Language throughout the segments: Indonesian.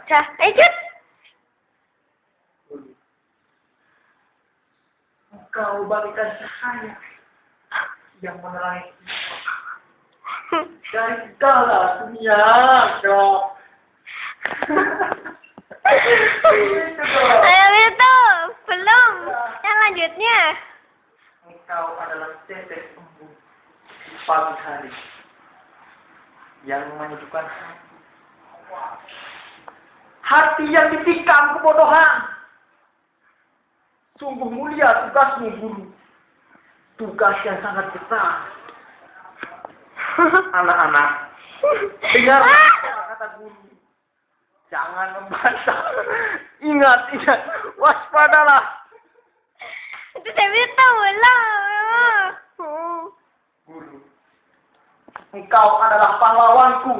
Dah, lanjut. Engkau bagaikan cahaya yang menerangi dari segala dunia, Dok. Ayo itu, belum. Yang lanjutnya. Engkau adalah tetes embun di pagi hari yang menyejukkan hati yang ditikam kebodohan. Sungguh mulia tugasmu, guru. Tugas yang sangat besar. Anak-anak, dengar kata guru. Jangan membantah. Ingat, waspadalah. Itu saya tahu lah. Guru, engkau adalah pahlawanku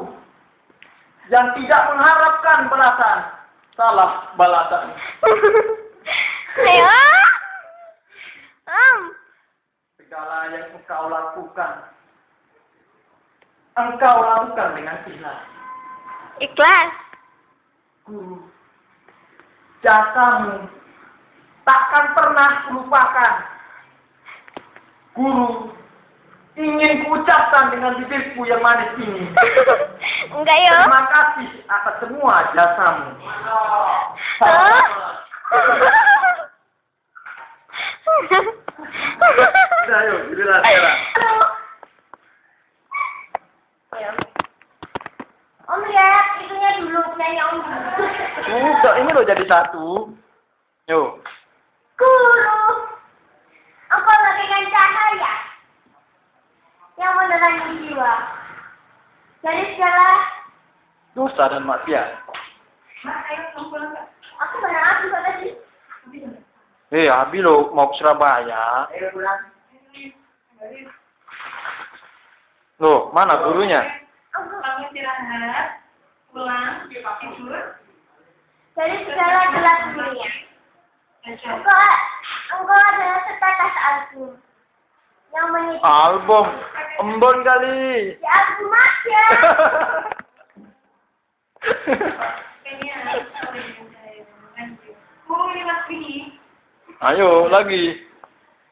yang tidak mengharapkan balasan. Salah balasan. Ayo. Segala yang engkau lakukan dengan ikhlas. Ikhlas. Guru, jasamu takkan pernah lupakan. Guru, ingin kuucapkan dengan bibirku yang manis ini. Enggak ya? Terima kasih atas semua jasamu. Ayo, jadilah sekarang. Om lihat itunya dulu, nyanyi Om dulu. Udah, ini loh jadi satu. Yuk. Guru, engkau bagaikan cahaya yang menerangi jiwa dari segala Dosa dan maksiat. Aku benar juga tadi. Abi lo mau ke Surabaya. Loh, mana gurunya? Kamu istirahat, pulang, tidur. Dari segala gelap dunia. Engkau adalah setetes album yang mengisi. Album, embon kali. Ya album aja. Ayo lagi.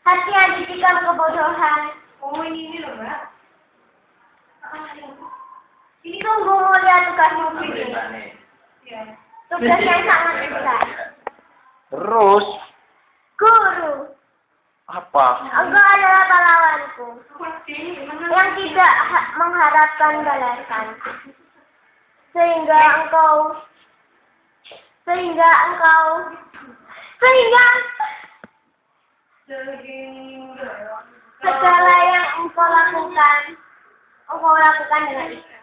Hati yang ditikam kebodohan. Oh ini loh Mbak. Sungguh mulia tugasmu ini. Ya. Tugas yang sangat besar. Terus Guru, apa? engkau adalah pahlawanku yang tidak mengharapkan balasan. Sehingga segala yang engkau lakukan dengan ikhlas.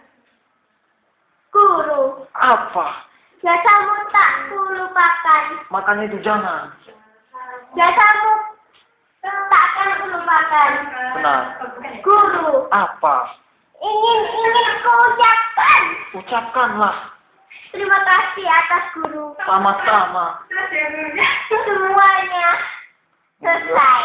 Guru, Apa? jasamu tak kulupakan. Makanya itu jangan. Jasamu tak akan kulupakan. Benar. Guru, Apa? ingin kau ucapkan. Ucapkanlah. Terima kasih atas guru. Sama-sama. Semuanya selesai.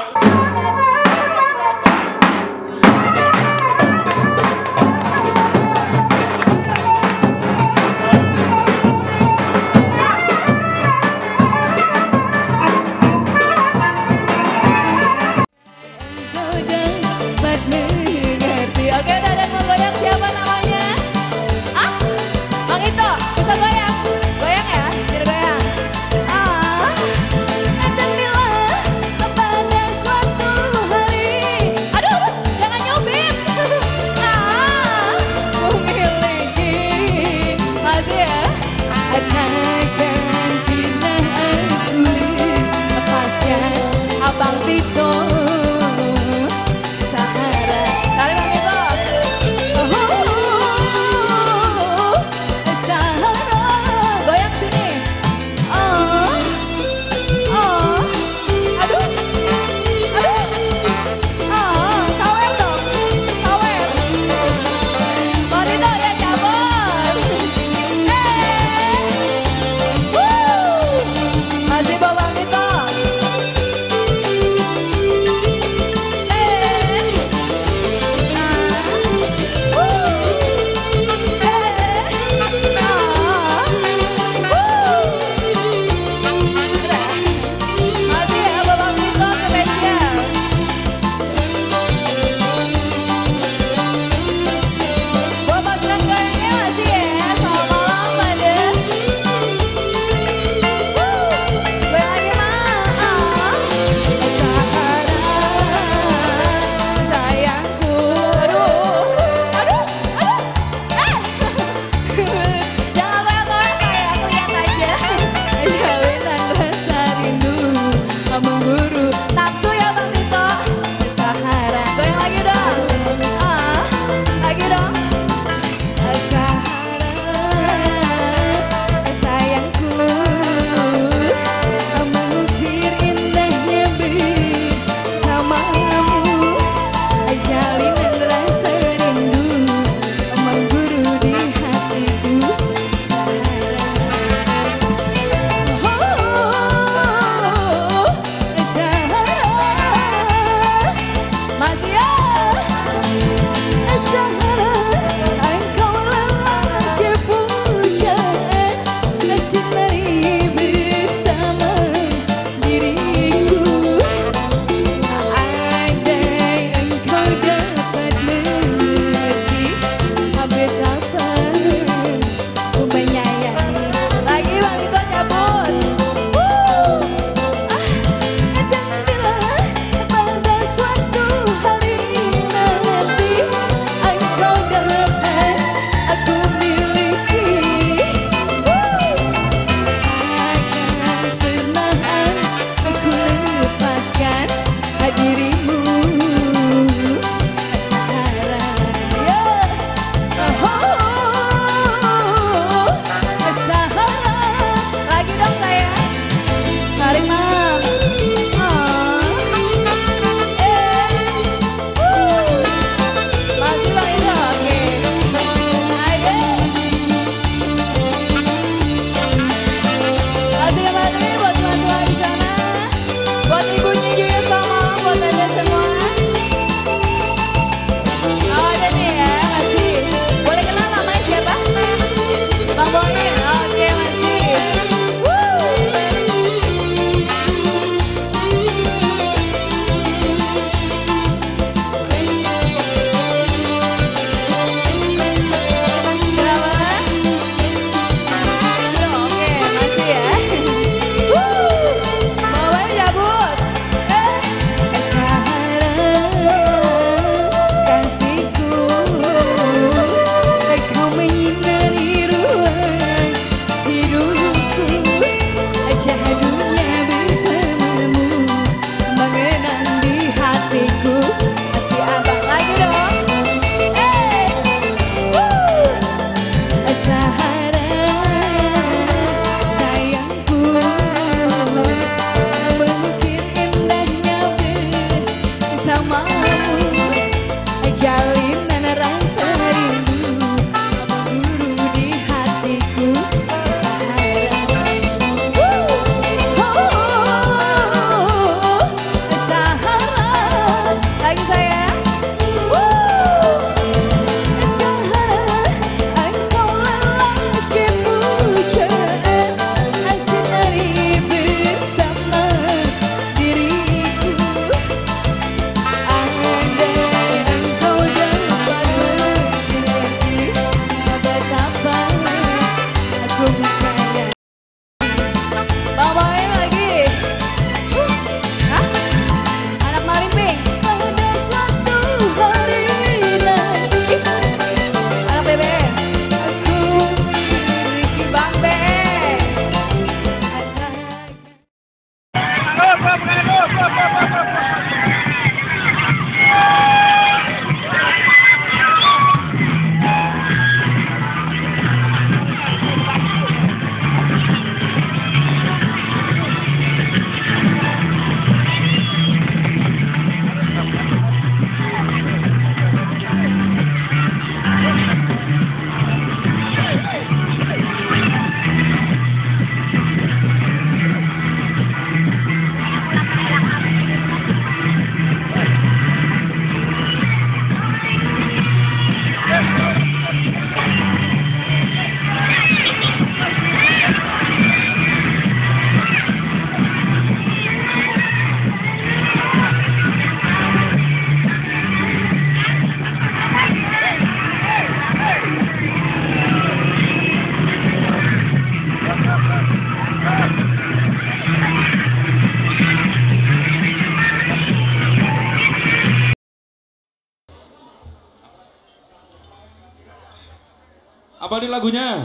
Oke, dan mau goyang siapa namanya? Ah, Bang Ito, bisa goyang? Goyang ya, biar goyang. Akan bila pada suatu hari. Apa nih lagunya?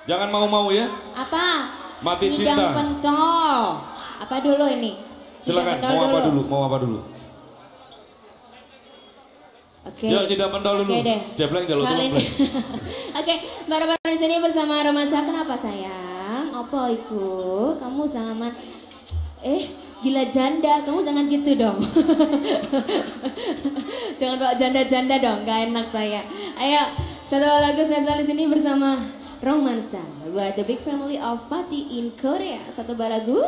Jangan mau-mau ya. Apa? Mati Hidang cinta. pentol. Apa dulu ini? Silakan. Hidang Mau pentol apa dulu? Mau apa dulu? Oke. Ya, tidak pentol dulu. Oke deh. Jebleng jalur Kali ini. tulung. Oke, bareng-bareng di sini bersama Romansa. Kenapa sayang? Apa iku? Kamu salaman. Gila janda, kamu jangan gitu dong. Jangan bawa janda-janda dong, gak enak saya. Ayo, satu lagu spesial di sini bersama Romansa buat The Big Family of Party in Korea. Satu lagu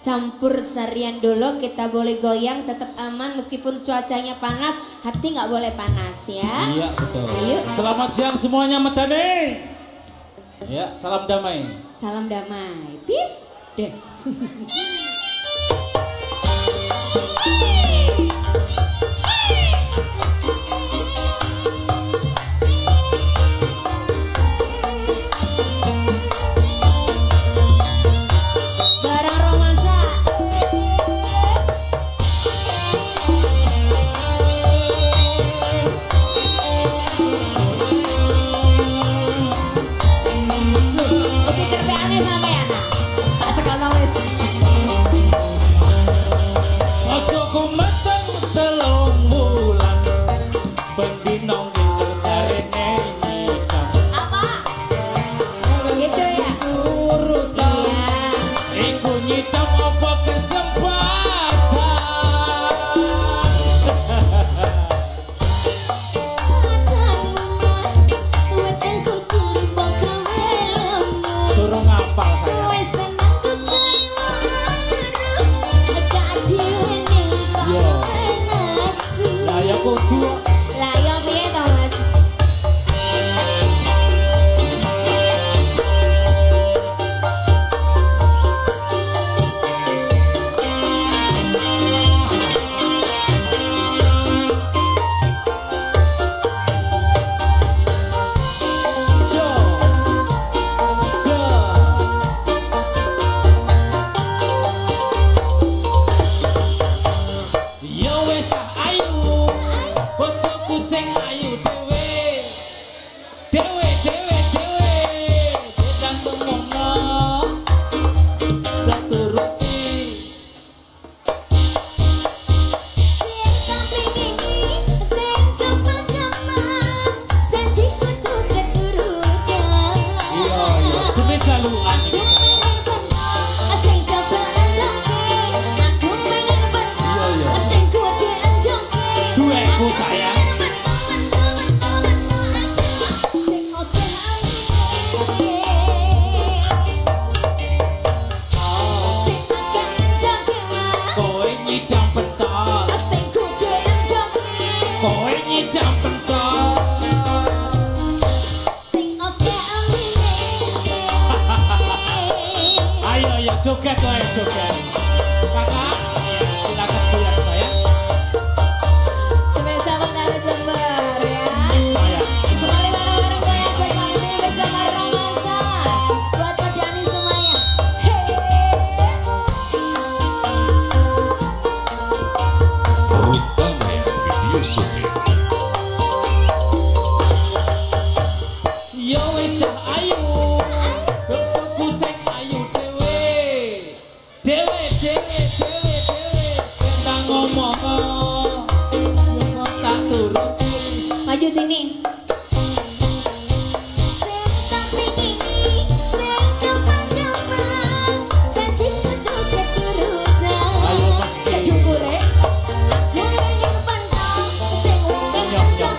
campur sarian dulu, kita boleh goyang tetap aman meskipun cuacanya panas, hati nggak boleh panas ya. Iya betul. Ayo. Selamat siang semuanya Metane. Ya, salam damai. Salam damai, peace deh. Barang Romansa. Oke, kerpeannya sama ya nak. Tak sekali wis. Ojo kumeteng telung wulan bendino ngil jarene nyikam. Apa? Gitu ya? Urutan Iya. iku nyidam apa kesempatan. Turun ngapal saya. Lah ya kudu Lah ya piye to Mas? yo. Yo wis ayu, bojoku sing ayu dhewe. Dhewe sedang temono. Tak turuti. Iya, demi daluan iki. Dueku sayang. Kowe nyidam pentol. Kowe nyidam pentol. Ayo joget kowe joget. Kakak, ya silakan goyang sayang. Spesial dari Jember ya. Ayo. Kembali bareng-bareng goyang spesial ini bersama Romansa. Buat Pak Dani semuanya. Rutamaya Video Syuting. Yo wis ayu, bojoku sing ayu dhewe. Dhewe tentang ngomong tak turuti. Maju sini. Ayo Mas Ki. Kedukure. Kowe nyidam pentol. Sing oke anjok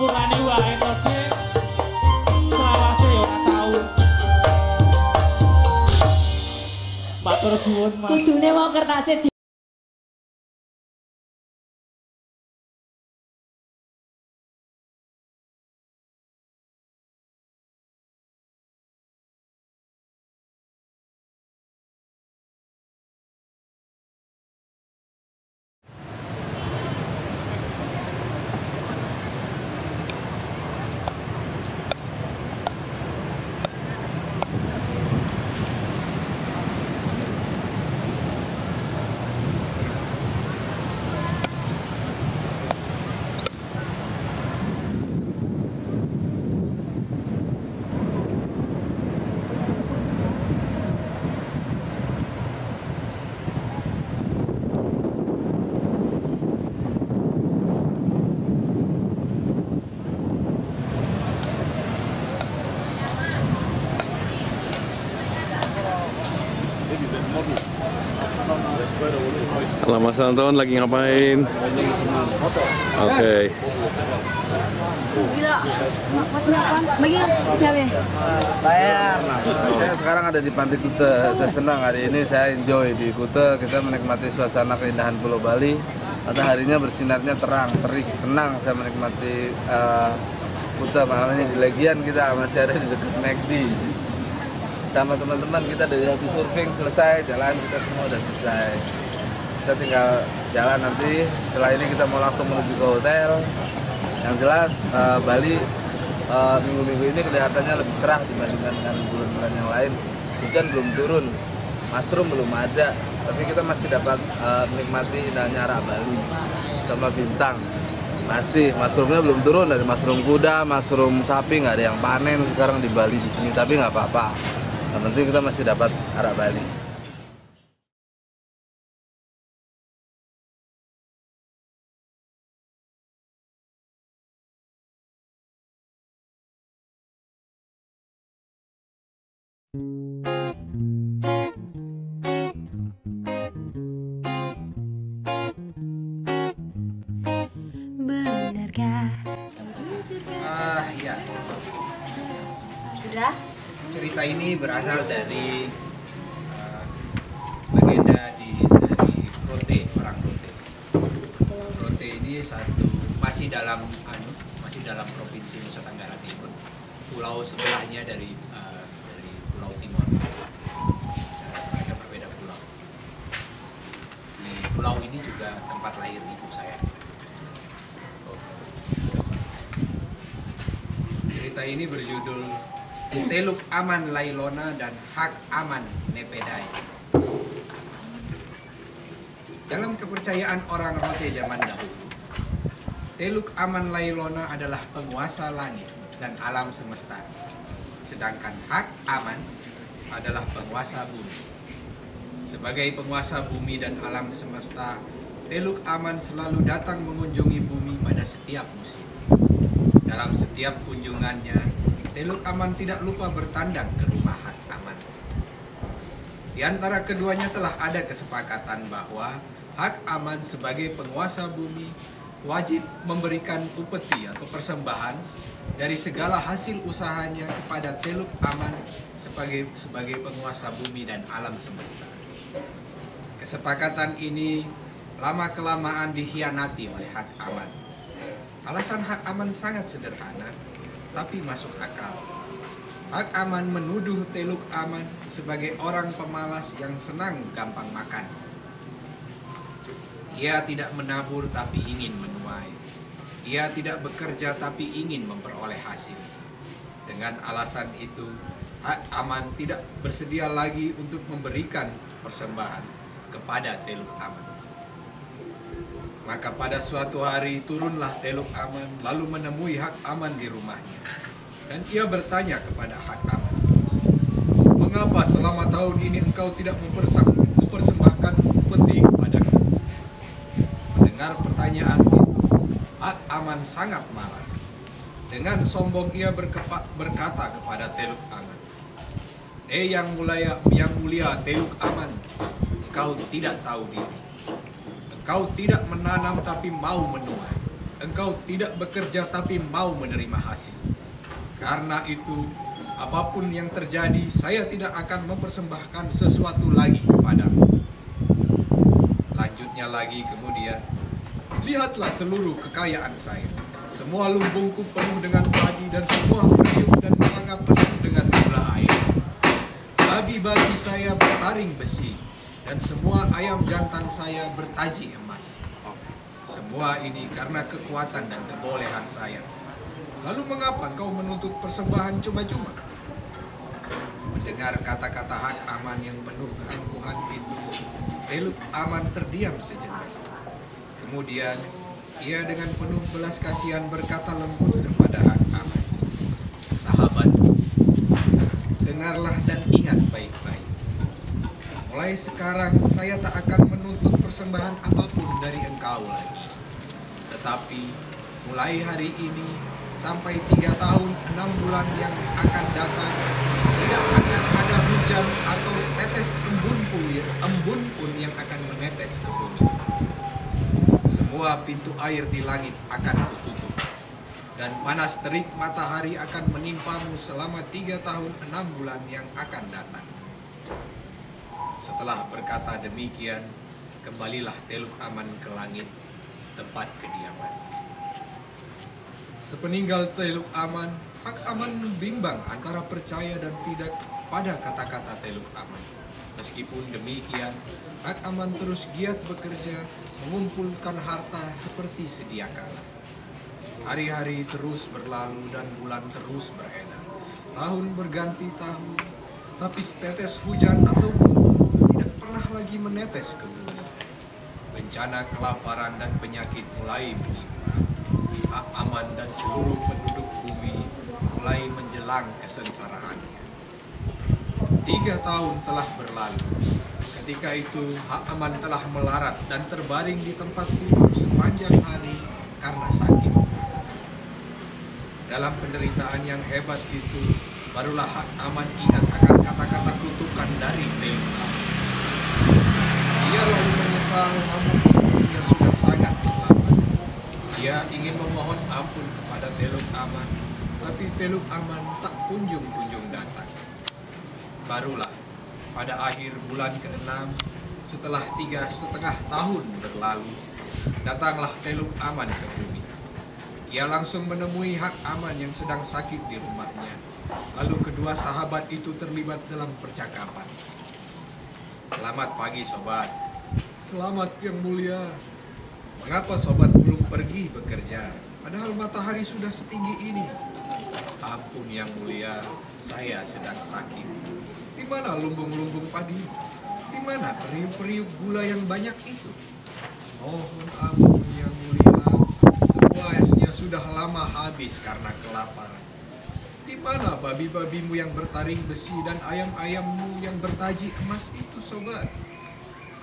Sepurane wae Rode. Selawase ya ora tau. Matur suwun, Mas. Kudune mau kertasnya di Halo Mas Anton, lagi ngapain? Oke. Saya sekarang ada di Pantai Kuta. Saya senang hari ini, saya enjoy di Kuta. Kita menikmati suasana keindahan Pulau Bali. Mataharinya bersinarnya terang, terik, senang saya menikmati Kuta. Malam ini di Legian kita masih ada di dekat McD. Sama teman-teman kita dari habis surfing selesai, jalan kita semua udah selesai. Kita tinggal jalan nanti. Setelah ini kita mau langsung menuju ke hotel. Yang jelas Bali minggu-minggu ini kelihatannya lebih cerah dibandingkan dengan bulan-bulan yang lain. Hujan belum turun, mushroom belum ada, tapi kita masih dapat menikmati indahnya arah Bali sama bintang. Masih mushroomnya belum turun, dari mushroom kuda, mushroom sapi nggak ada yang panen sekarang di Bali di sini, tapi nggak apa-apa. Yang penting kita masih dapat arah Bali. Benarkah? Ya. Sudah? Cerita ini berasal dari legenda dari Rote, orang Rote. Rote ini masih dalam provinsi Nusa Tenggara Timur. Pulau sebelahnya dari Pulau Timur. Mereka berbeda pulau. Di pulau ini juga tempat lahir ibu saya. Cerita ini berjudul Teluk Aman Lailona dan Hak Aman Nepedai. Dalam kepercayaan orang Rote zaman dahulu, Teluk Aman Lailona adalah penguasa langit dan alam semesta, sedangkan Hak Aman adalah penguasa bumi. Sebagai penguasa bumi dan alam semesta, Teluk Aman selalu datang mengunjungi bumi pada setiap musim. Dalam setiap kunjungannya, Teluk Aman tidak lupa bertandang ke rumah Hak Aman. Di antara keduanya telah ada kesepakatan bahwa Hak Aman sebagai penguasa bumi wajib memberikan upeti atau persembahan dari segala hasil usahanya kepada Teluk Aman sebagai penguasa bumi dan alam semesta. Kesepakatan ini lama-kelamaan dikhianati oleh Hak Aman. Alasan Hak Aman sangat sederhana, tapi masuk akal. Hak Aman menuduh Teluk Aman sebagai orang pemalas yang senang gampang makan. Ia tidak menabur tapi ingin menuai. Ia tidak bekerja tapi ingin memperoleh hasil. Dengan alasan itu, Hak Aman tidak bersedia lagi untuk memberikan persembahan kepada Teluk Aman. Maka pada suatu hari turunlah Teluk Aman lalu menemui Hak Aman di rumahnya. Dan ia bertanya kepada Hak Aman, "Mengapa selama tahun ini engkau tidak mempersembahkan upeti kepadaku?" Mendengar pertanyaan itu, Hak Aman sangat marah. Dengan sombong ia berkata kepada Teluk Aman, yang mulia Teluk Aman, engkau tidak tahu diri. Engkau tidak menanam tapi mau menuai. engkau tidak bekerja tapi mau menerima hasil. Karena itu, apapun yang terjadi, saya tidak akan mempersembahkan sesuatu lagi kepadamu. Lanjutnya lagi kemudian, lihatlah seluruh kekayaan saya. Semua lumbungku penuh dengan padi dan semua periuk dan mangga penuh dengan gula air. Babi-babi saya bertaring besi dan semua ayam jantan saya bertaji emas. Semua ini karena kekuatan dan kebolehan saya. Lalu mengapa kau menuntut persembahan cuma-cuma? Mendengar kata-kata Hak Aman yang penuh keangkuhan itu, Teluk Aman terdiam sejenak. Kemudian ia dengan penuh belas kasihan berkata lembut kepada Hak Aman, "Sahabatku, dengarlah dan ingat baik-baik. Mulai sekarang saya tak akan menuntut persembahan apapun dari engkau lagi. Tetapi mulai hari ini sampai 3 tahun 6 bulan yang akan datang, tidak akan ada hujan atau setetes embun pun yang akan menetes ke bumi. Semua pintu air di langit akan kututup, dan panas terik matahari akan menimpamu selama 3 tahun 6 bulan yang akan datang." Setelah berkata demikian, kembalilah Teluk Aman ke langit, tempat kediaman. Sepeninggal Teluk Aman, Hak Aman bimbang antara percaya dan tidak pada kata-kata Teluk Aman. Meskipun demikian, Hak Aman terus giat bekerja, mengumpulkan harta seperti sedia kala. Hari-hari terus berlalu dan bulan terus beredar. Tahun berganti tahun, tapi setetes hujan atau tidak pernah lagi menetes ke bumi. Bencana kelaparan dan penyakit mulai menimpa. Hak Aman dan seluruh penduduk bumi mulai menjelang kesengsaraannya. 3 tahun telah berlalu. Ketika itu Hak Aman telah melarat dan terbaring di tempat tidur sepanjang hari karena sakit. Dalam penderitaan yang hebat itu, barulah Hak Aman ingat akan kata-kata kutukan dari Teluk Aman. Ia lalu menyesal, namun sepertinya sudah sangat terlambat. Ia ingin memohon ampun kepada Teluk Aman, tapi Teluk Aman tak kunjung-kunjung datang. Barulah pada akhir bulan ke-6, setelah 3,5 tahun berlalu, datanglah Teluk Aman ke bumi. Ia langsung menemui Hak Aman yang sedang sakit di rumahnya. Lalu kedua sahabat itu terlibat dalam percakapan. "Selamat pagi, sobat." "Selamat, Yang Mulia." "Mengapa sobat belum pergi bekerja, padahal matahari sudah setinggi ini?" "Ampun, Yang Mulia, saya sedang sakit." "Di mana lumbung-lumbung padi? Di mana periuk-periuk gula yang banyak itu?" "Mohon ampun, Yang Mulia, semuanya sudah lama habis karena kelaparan." "Di mana babi-babimu yang bertaring besi dan ayam-ayammu yang bertaji emas itu, sobat?"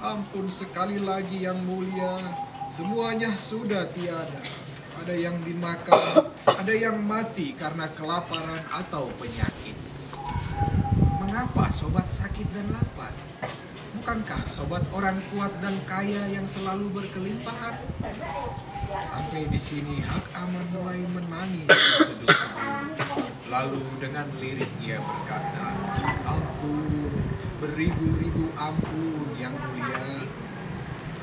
"Ampun sekali lagi, Yang Mulia, semuanya sudah tiada. Ada yang dimakan, ada yang mati karena kelaparan atau penyakit." "Mengapa sobat sakit dan lapar? Bukankah sobat orang kuat dan kaya yang selalu berkelimpahan?" Sampai di sini Hak Aman mulai menangis seduh-seduh. Lalu dengan lirik ia berkata, "Ampun, beribu-ribu ampun, Yang Mulia.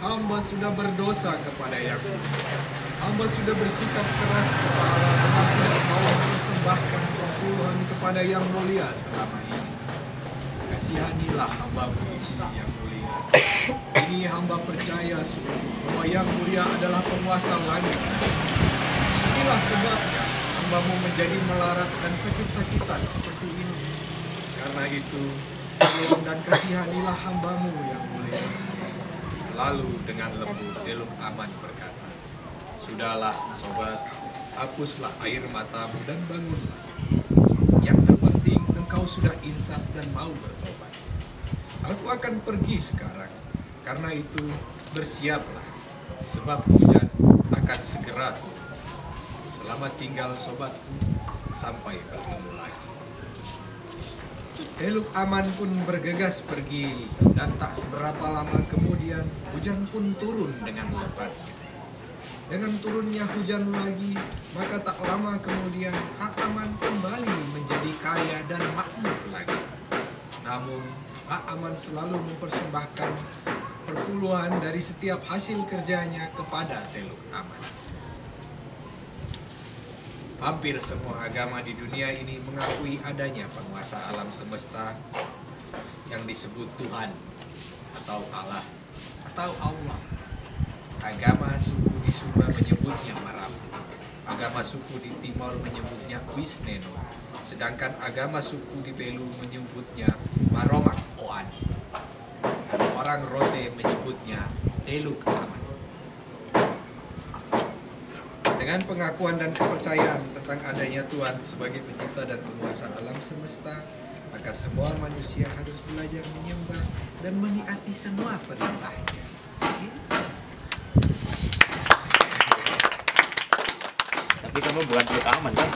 Hamba sudah berdosa kepada Yang Mulia. Hamba sudah bersikap keras kepala dengan tidak mau mempersembahkan perpuluhan kepada Yang Mulia selama ini. Kasihanilah hamba-Mu ini, Yang Mulia. Ini hamba percaya sungguh bahwa Yang Mulia adalah penguasa langit. Inilah sebabnya hamba-Mu menjadi melarat dan sakit-sakitan seperti ini. Karena itu, tolong dan kasihanilah hamba-Mu, Yang Mulia." Lalu dengan lembut Teluk Aman berkata, "Sudahlah, sobat, hapuslah air matamu dan bangunlah. Yang terpenting engkau sudah insaf dan mau bertobat. Aku akan pergi sekarang. Karena itu bersiaplah, sebab hujan akan segera turun. Selamat tinggal, sobatku, sampai bertemu lagi." Teluk Aman pun bergegas pergi, dan tak seberapa lama kemudian hujan pun turun dengan lebatnya. Dengan turunnya hujan lagi, maka tak lama kemudian Hak Aman kembali menjadi kaya dan makmur lagi. Namun, Hak Aman selalu mempersembahkan perpuluhan dari setiap hasil kerjanya kepada Teluk Aman. Hampir semua agama di dunia ini mengakui adanya penguasa alam semesta yang disebut Tuhan atau Allah atau Allah. Agama suku di Sumba menyebutnya Marapu. Agama suku di Timor menyebutnya Wisneno. Sedangkan agama suku di Belu menyebutnya Maromak Oan. Dan orang Rote menyebutnya Teluk Aman. Dengan pengakuan dan kepercayaan tentang adanya Tuhan sebagai pencipta dan penguasa alam semesta, maka semua manusia harus belajar menyembah dan menaati semua perintahnya. Tapi kamu bukan Teluk Aman kan?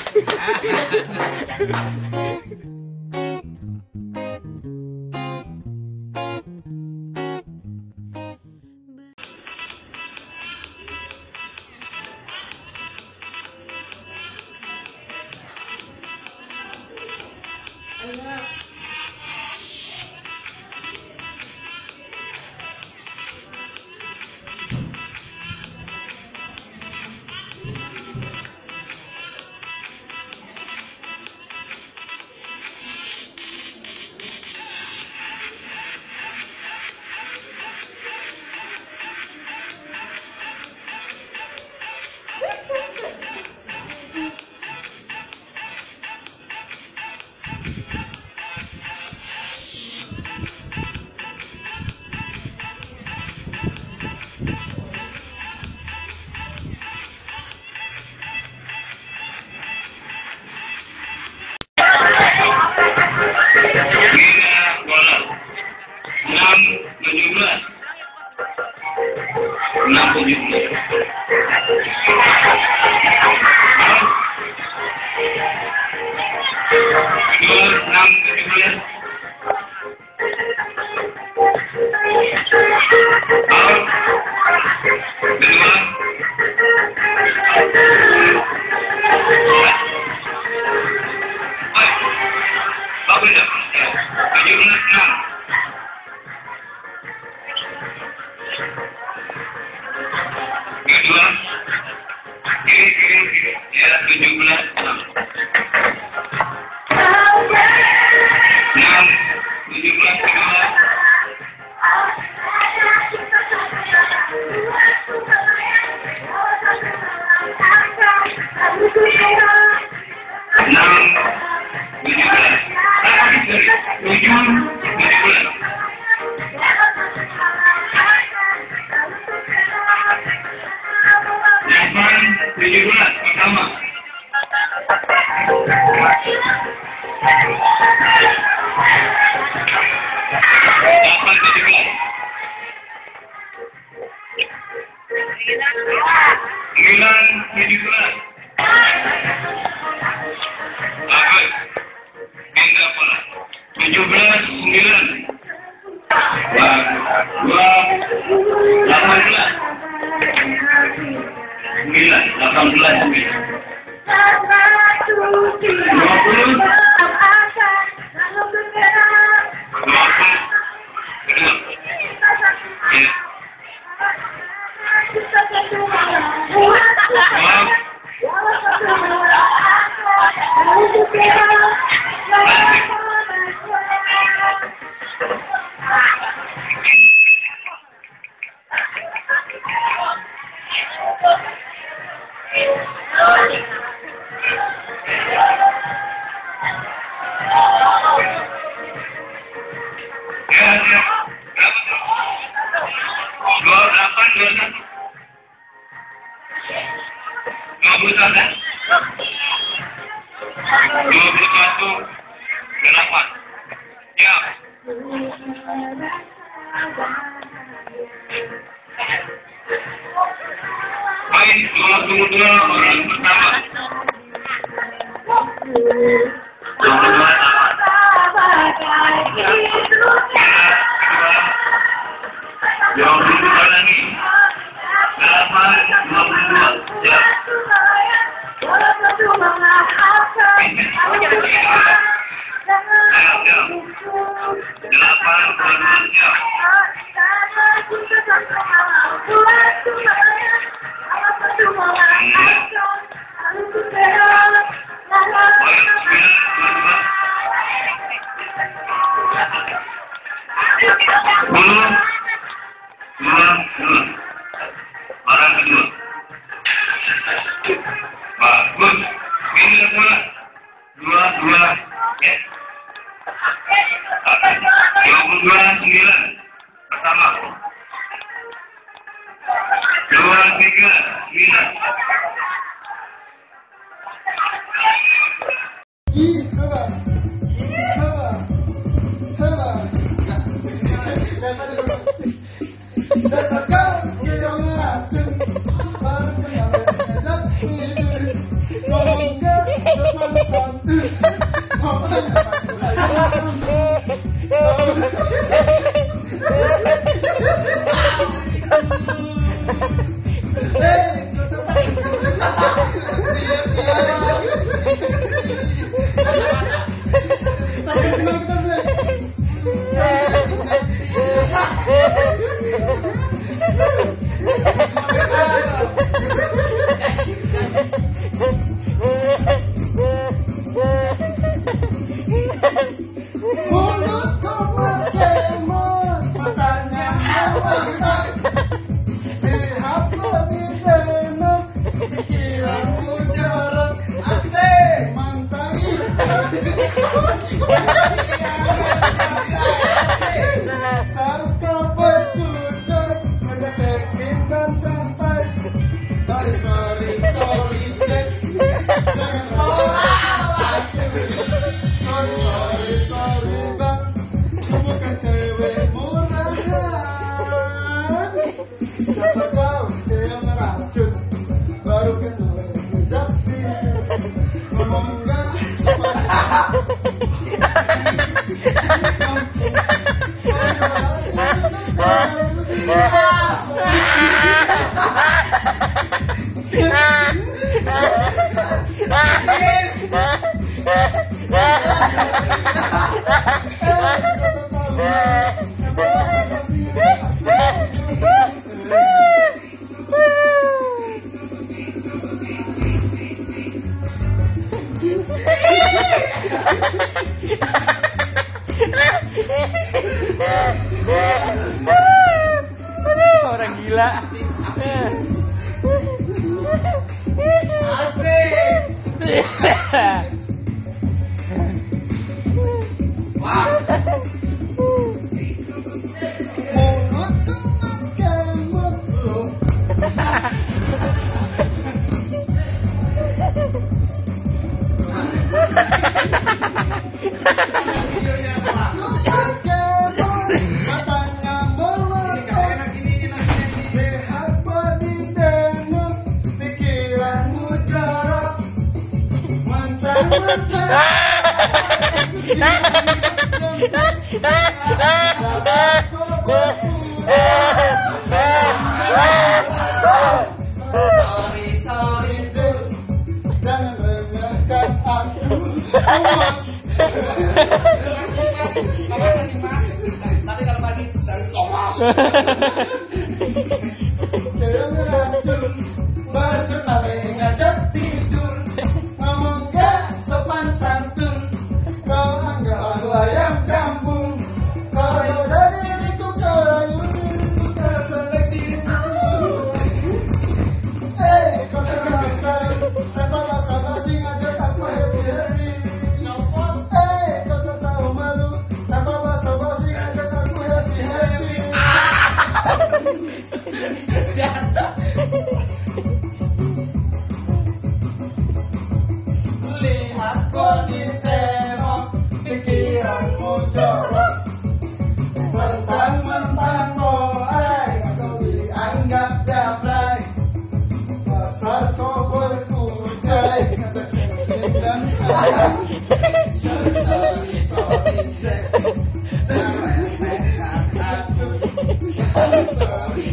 Yang diulangi 8, 22 Orang gila. Tapi kalau pagi ngajak tidur, ngomong gak sopan santun, kau anggap aku ayam kampung, kau yaudah diriku kau terselek dirimu. Kau terasa tanpa basa-basi ngajak aku happy-happy. Kau tak tahu malu tanpa basa-basi ngajak aku happy-happy. Lihat kondisimu, pikiranmu jorok, mentang-mentang boy, kau dianggap jablay, pasar kau berkucai, kata cengeng dan sayang, sorry cek, meremehkan aku, sorry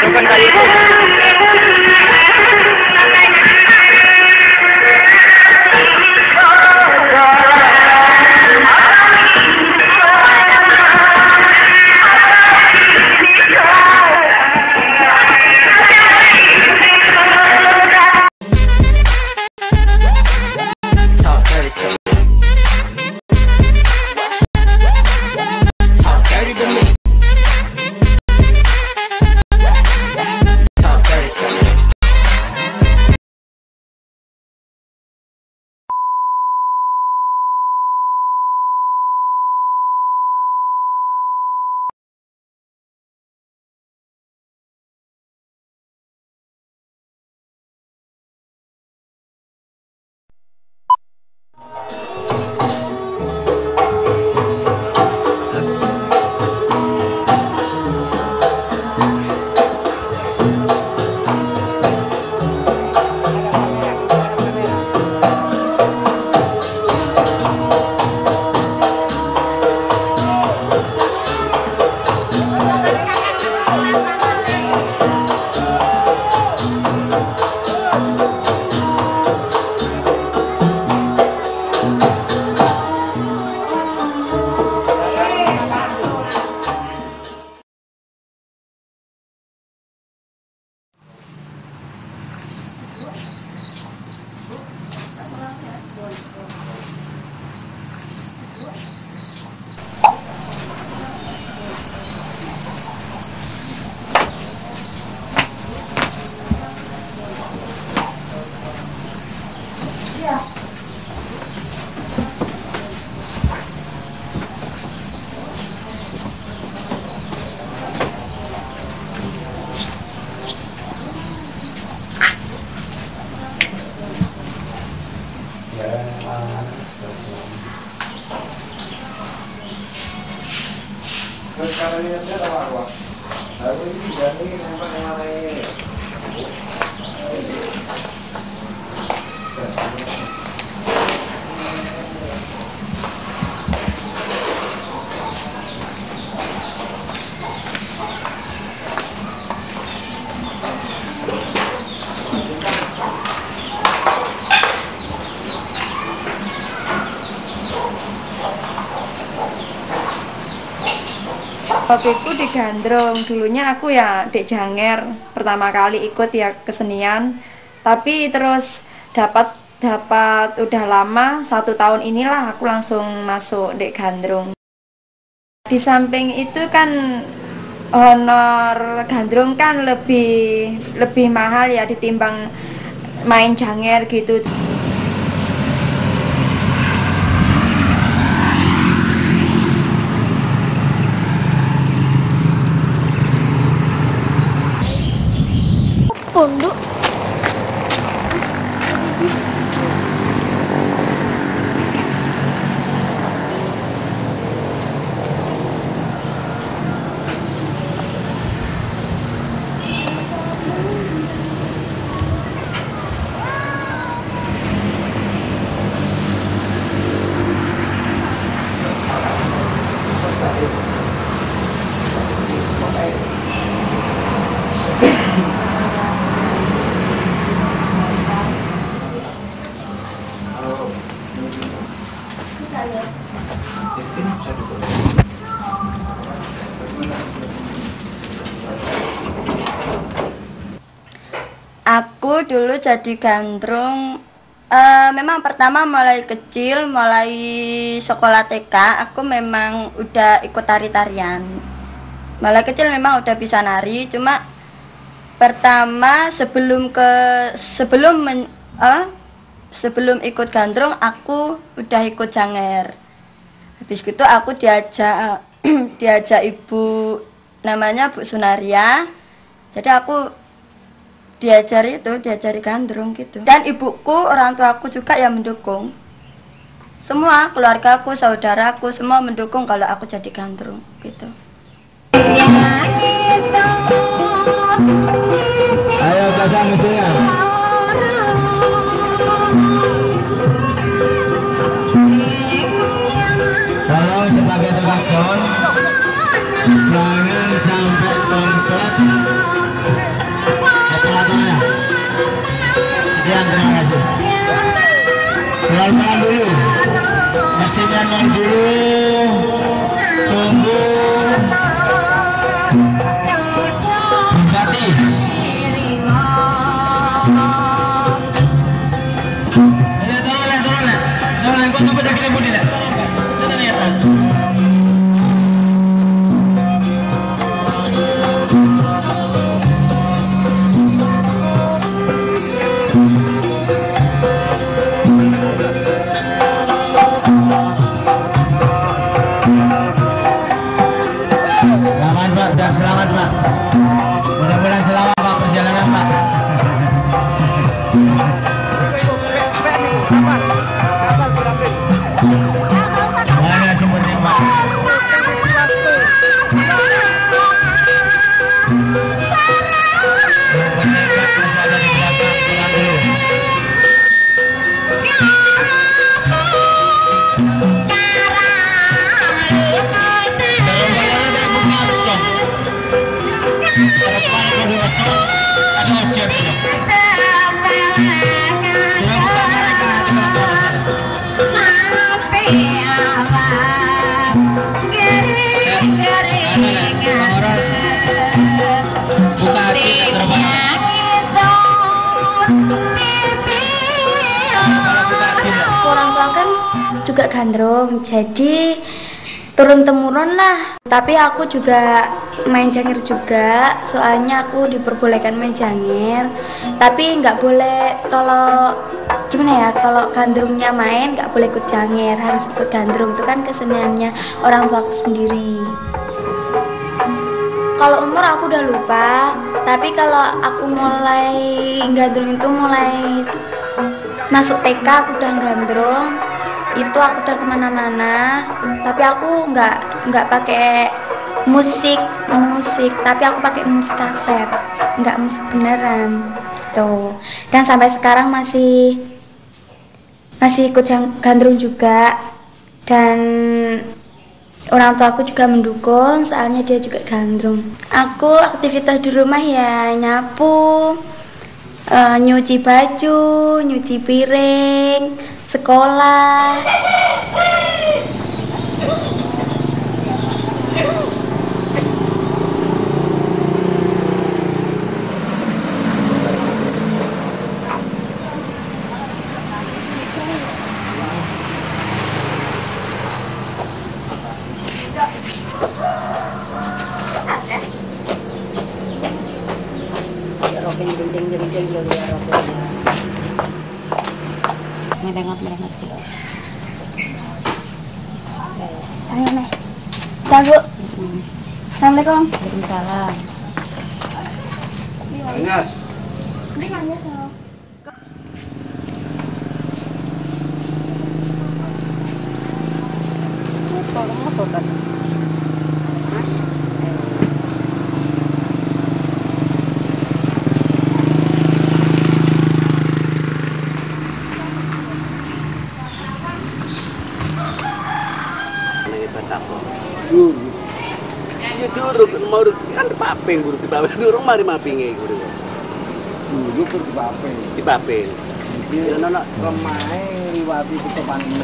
Bukan kali itu. Hobiku digandrung, dulunya aku ya Dek Janger, pertama kali ikut ya kesenian, tapi terus dapat udah lama, 1 tahun inilah aku langsung masuk Dek Gandrung. Di samping itu kan honor gandrung kan lebih mahal ya ditimbang main janger gitu. Pondok. Aku dulu jadi gandrung, memang pertama mulai kecil, mulai sekolah TK, aku memang udah ikut tari-tarian. Mulai kecil memang udah bisa nari, cuma pertama sebelum ikut gandrung aku udah ikut janger. Habis itu aku diajak ibu namanya Bu Sunaria. Jadi aku diajari gandrung gitu. Dan ibuku, orang tuaku juga yang mendukung. Semua keluargaku, saudaraku semua mendukung kalau aku jadi gandrung gitu. Ayo pasang mesinnya. Tolong sebagai tukang sound jangan sampai konslet. Lagu-lagunya. Sekian, terima kasih. Pelan-pelan dulu. Mesinnya nol dulu. Tunggu. Bupati. Tolong, kau tunggu sakit ibu tidak? Sudah di atas. Selamat Pak, mudah-mudahan selamat Pak perjalanan Pak. Mana sumbernya Pak? Orang tua kan juga gandrung, jadi turun temurun lah. Tapi aku juga main janger juga, soalnya aku diperbolehkan main janger. Tapi nggak boleh, kalau gimana ya, kalau gandrungnya main nggak boleh ikut janger, harus ikut gandrung. Itu kan keseniannya orang tua aku sendiri. Kalau umur aku udah lupa, tapi kalau aku mulai gandrung itu mulai masuk TK aku udah gandrung. Itu aku udah kemana-mana, tapi aku nggak pakai musik, tapi aku pakai musik kaset, nggak musik beneran tuh. Dan sampai sekarang masih ikut gandrung juga, dan orang tua aku juga mendukung, soalnya dia juga gandrung. Aku aktivitas di rumah ya nyapu, nyuci baju, nyuci piring, sekolah. Merengat. Ayo nih, Bu. Assalamualaikum. Waalaikumsalam. Ingat. Duruk kan paping guru durung mari mapinge guru. Dulu kur dipaping. Dipaping. Ya ana remahe liwati tutupane.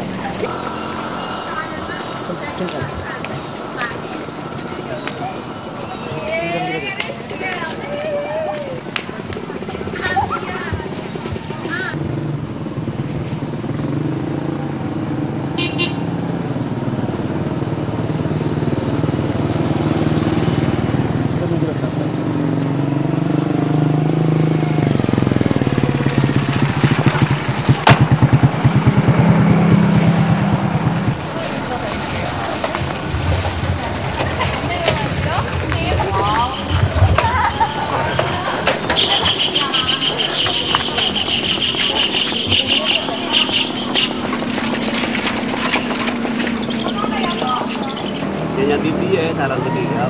Jadi dia saran ke dia.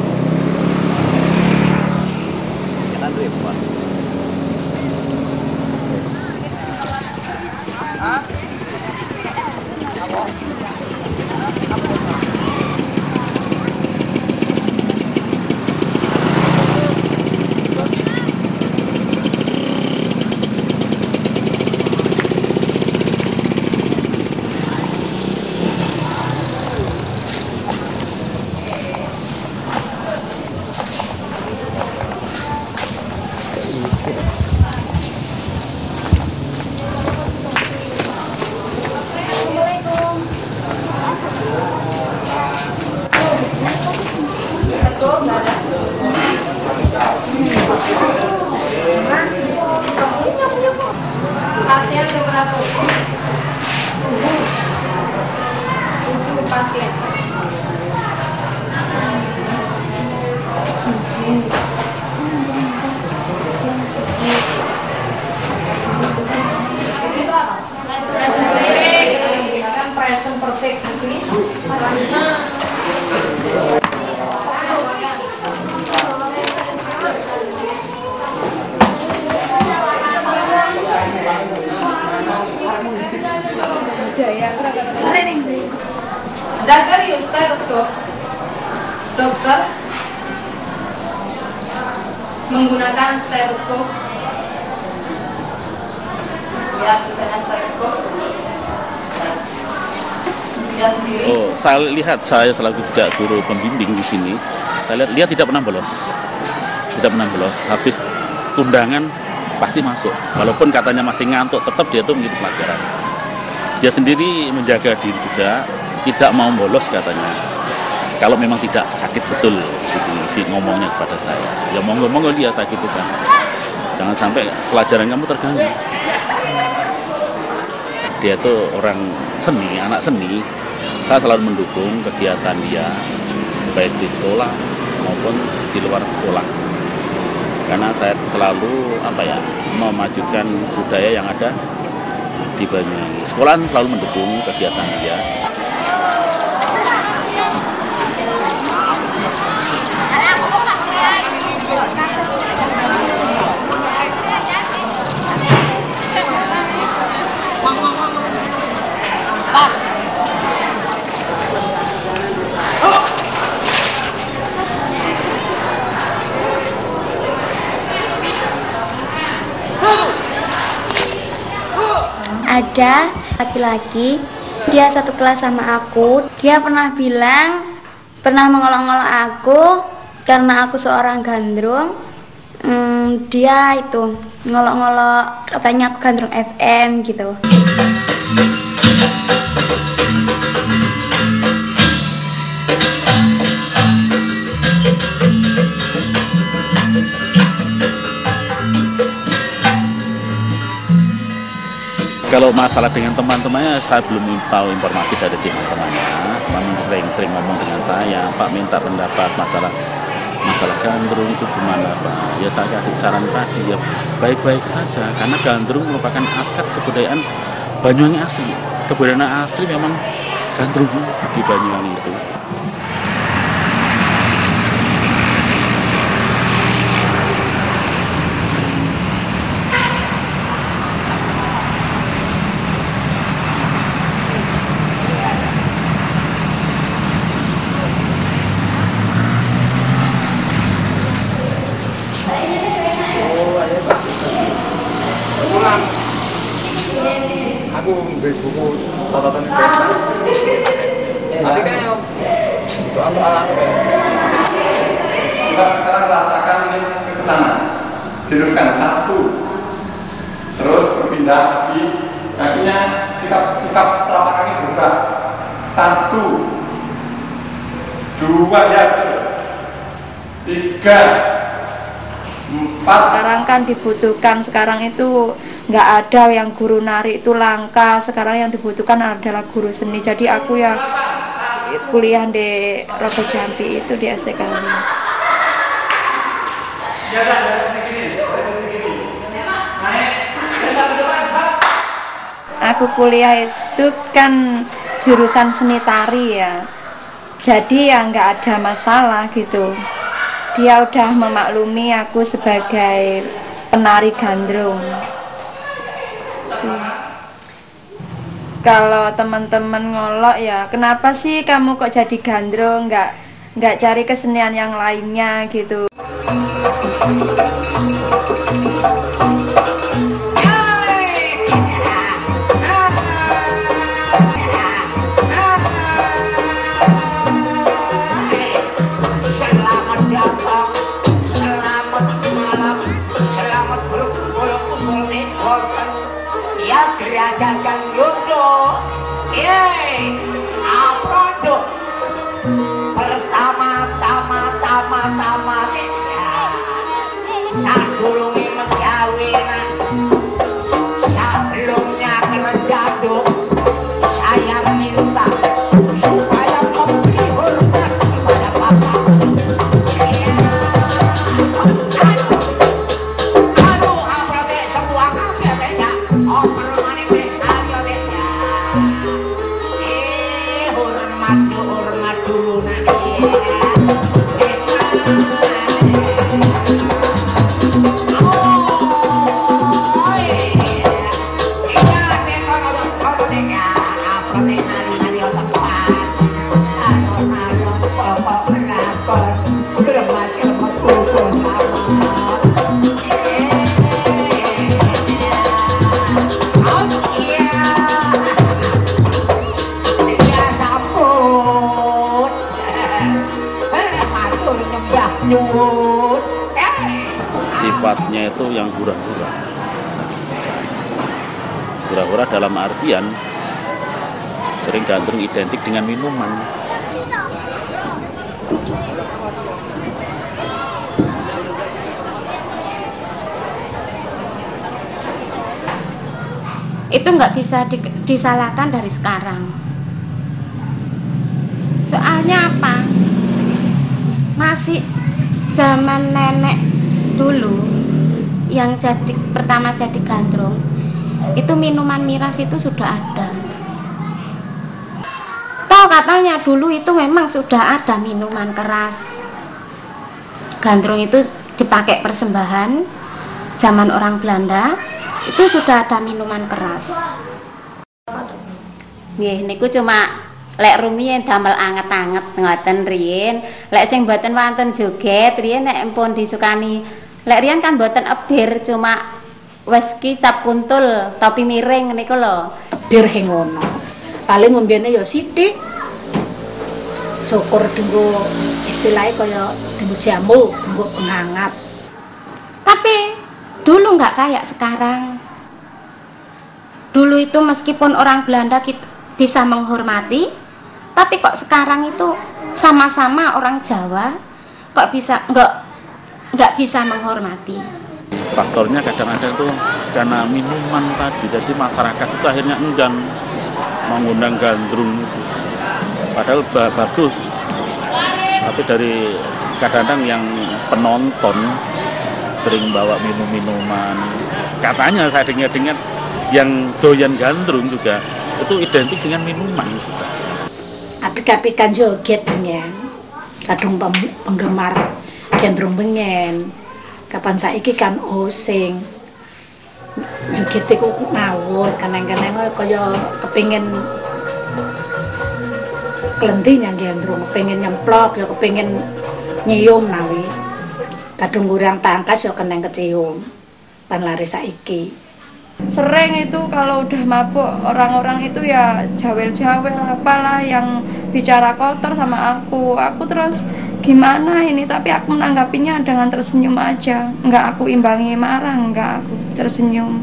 Jangan repot. Pasien temperatur tubuh pasien. Ini itu apa? Kan present perfect di sini. Selanjutnya Dokter use stethoscope. Dokter menggunakan stethoscope. Lihat misalnya stethoscope. Lihat sendiri. Oh, saya selaku juga guru pembimbing di sini. Saya lihat dia tidak pernah bolos. Habis undangan pasti masuk. Walaupun katanya masih ngantuk, tetap dia tuh mengikuti pelajaran. Dia sendiri menjaga diri juga, tidak mau bolos katanya. Kalau memang tidak sakit betul, si ngomongnya kepada saya. Ya monggo dia sakit itu kan. Jangan sampai pelajaran kamu terganggu. Dia itu orang seni, anak seni. Saya selalu mendukung kegiatan dia, baik di sekolah maupun di luar sekolah. Karena saya selalu memajukan budaya yang ada di Banyuwangi. Sekolah selalu mendukung kegiatan dia. ada laki-laki, dia satu kelas sama aku. Dia pernah bilang, pernah mengolok-olok aku karena aku seorang gandrung. Dia itu ngolok-ngolok, katanya aku gandrung FM gitu. Kalau masalah dengan teman-temannya, saya belum tahu informasi dari teman-temannya. Namun sering ngomong dengan saya, Pak minta pendapat masalah gandrung itu gimana Pak? Ya saya kasih saran tadi, ya baik-baik saja, karena gandrung merupakan aset kebudayaan Banyuwangi asli. Kebudayaan asli memang gandrung di Banyuwangi itu. Aku beli buku catatan nanti kayak soal-soal apa kita sekarang rasakan ini ke sana, dudukkan satu, terus berpindah lagi, kakinya sikap telapak kaki bergerak, 1, 2 ya betul, 3, 4. Sekarang kan dibutuhkan, sekarang itu nggak ada yang guru nari, itu langka. Sekarang yang dibutuhkan adalah guru seni. Jadi aku ya kuliah di Rogo Jambi itu di STK. Aku kuliah itu kan jurusan seni tari ya, jadi ya nggak ada masalah gitu. Dia udah memaklumi aku sebagai penari gandrung. Kalau teman-teman ngolok ya, kenapa sih kamu kok jadi gandrung, nggak cari kesenian yang lainnya gitu. Jangan duduk, aprodo. Pertama-tama sadurunge megawena, sebelumnya kena jaduk, saya minta supaya memberi hormat kepada Bapak. Aduh, aprodo semua kabehnya opermane. Hormat dulu sifatnya itu yang hura-hura. Hura-hura dalam artian sering gandrung identik dengan minuman. Itu nggak bisa disalahkan dari sekarang. Soalnya apa? Masih zaman nenek dulu yang pertama jadi gandrung itu minuman miras itu sudah ada. Toh katanya dulu itu memang sudah ada minuman keras. Gandrung itu dipakai persembahan zaman orang Belanda, itu sudah ada minuman keras. Nggih niku cuma lek rumiyin damel anget-anget ngoten riyin. Lek sing mboten wonten joget riyin nek empun disukani. Lek riyen kan mboten ebir, cuma wes ki cap kuntul, topi miring niku lho. Bir ngono. Paling ngombene ya sithik. Syukur dinggo istilahnya kaya dinggo jamu, dinggo penghangat. Tapi dulu nggak kayak sekarang. Dulu itu meskipun orang Belanda bisa menghormati, tapi kok sekarang itu sama-sama orang Jawa kok bisa nggak bisa menghormati. Faktornya kadang-kadang tuh karena minuman tadi, jadi masyarakat itu akhirnya enggan mengundang gandrung, padahal bagus. Tapi dari kadang-kadang yang penonton sering bawa minum-minuman, katanya saya dengar-dengar yang doyan gandrung juga itu identik dengan minuman sudah. Apik-apikan joget bengen, kadung penggemar gandrung bengen. Kapan saiki kan osing joget iku ngawur, kadang-kadang kaya kepengin klenti nyang gandrung, kepengin nyemplok ya kepengin nyium nawi. Kadung kurang tangkas ya keneng kecium. Pan lari saiki. Sering itu kalau udah mabuk orang-orang itu ya jawel-jawel apalah yang bicara kotor sama aku terus gimana ini, tapi aku menanggapinya dengan tersenyum aja, nggak aku imbangi marah, nggak, aku tersenyum.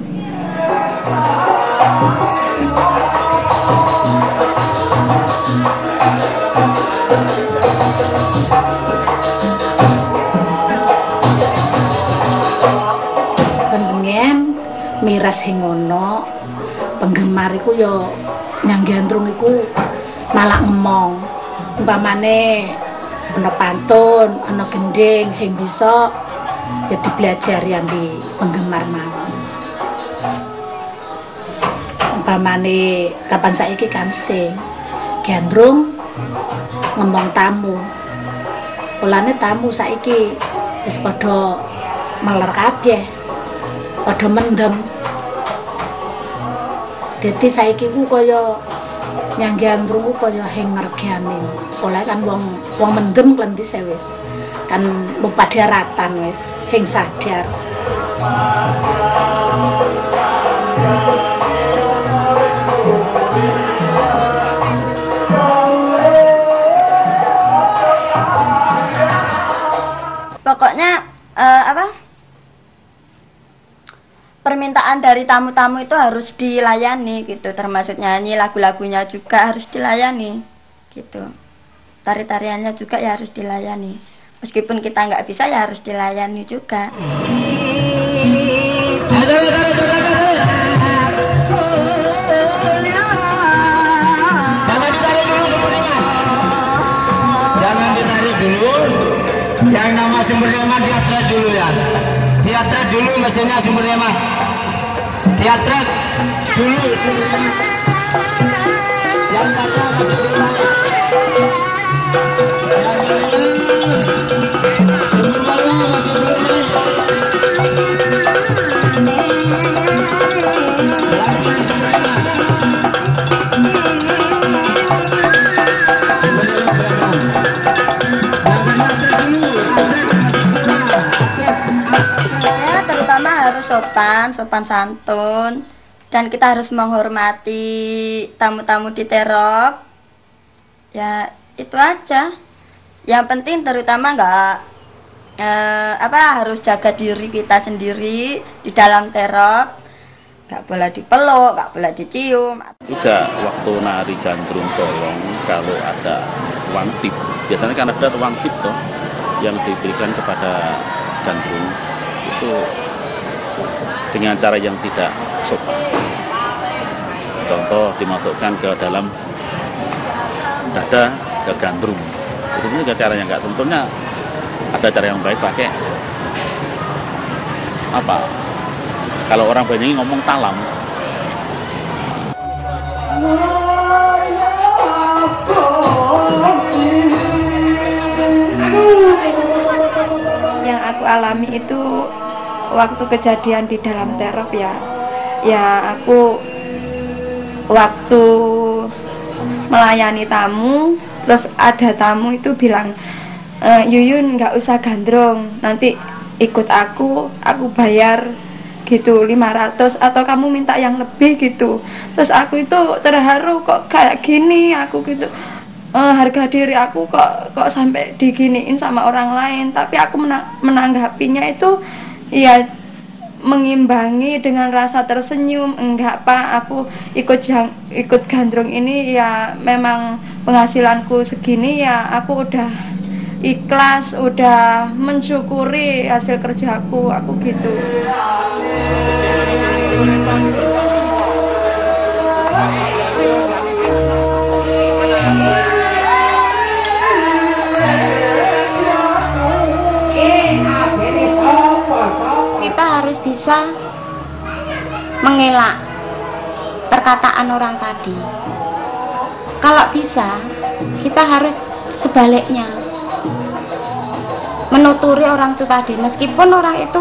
Miras hengono, penggemar iku yo nyang gandrung iku malah ngomong, umpamane ana pantun, ana gending, hing bisa ya dipelajari yang di penggemar mawon. Umpamane kapan saiki kan sing gandrung ngomong tamu, polane tamu saiki wis padha meler kabeh, padha mendem. Dadi saiki ku kaya nyang gandrung ku kaya heng ngergani. Oleh kan wong mendem klenti wis. Kan lupa daratan wis, heng sadar. Pokoknya permintaan dari tamu-tamu itu harus dilayani gitu, termasuk nyanyi, lagu-lagunya juga harus dilayani gitu, tari-tariannya juga ya harus dilayani, meskipun kita nggak bisa ya harus dilayani juga. Jangan ditarik dulu kemudian, jangan ditarik dulu, yang nama sumbernya mah diatret dulu ya. Diatret dulu mesinnya sumbernya mah. Diatret dulu sumbernya mah. Yang kata masuk dulu. Sumbernya masuk dulu. Sopan santun, dan kita harus menghormati tamu-tamu di terop. Ya itu aja. Yang penting terutama harus jaga diri kita sendiri di dalam terop. Nggak boleh dipeluk, nggak boleh dicium. Juga waktu nari gandrung tolong kalau ada uang tip, biasanya kan ada uang tip toh yang diberikan kepada gandrung itu dengan cara yang tidak sopan. Contoh dimasukkan ke dalam dada ke gandrung. Itu juga cara yang nggak, sebetulnya ada cara yang baik pakai apa? Kalau orang Banyuwangi ngomong talam. Yang aku alami itu waktu kejadian di dalam terop ya aku waktu melayani tamu, terus ada tamu itu bilang, Yuyun nggak usah gandrung, nanti ikut aku bayar gitu 500 atau kamu minta yang lebih gitu. Terus aku itu terharu, kok kayak gini aku gitu, harga diri aku kok sampai diginiin sama orang lain. Tapi aku menanggapinya itu ya mengimbangi dengan rasa tersenyum. Enggak Pak, aku ikut gandrung ini ya memang penghasilanku segini ya aku udah ikhlas, udah mensyukuri hasil kerjaku, aku gitu. Kita harus bisa mengelak perkataan orang tadi. Kalau bisa, kita harus sebaliknya menuturi orang itu tadi, meskipun orang itu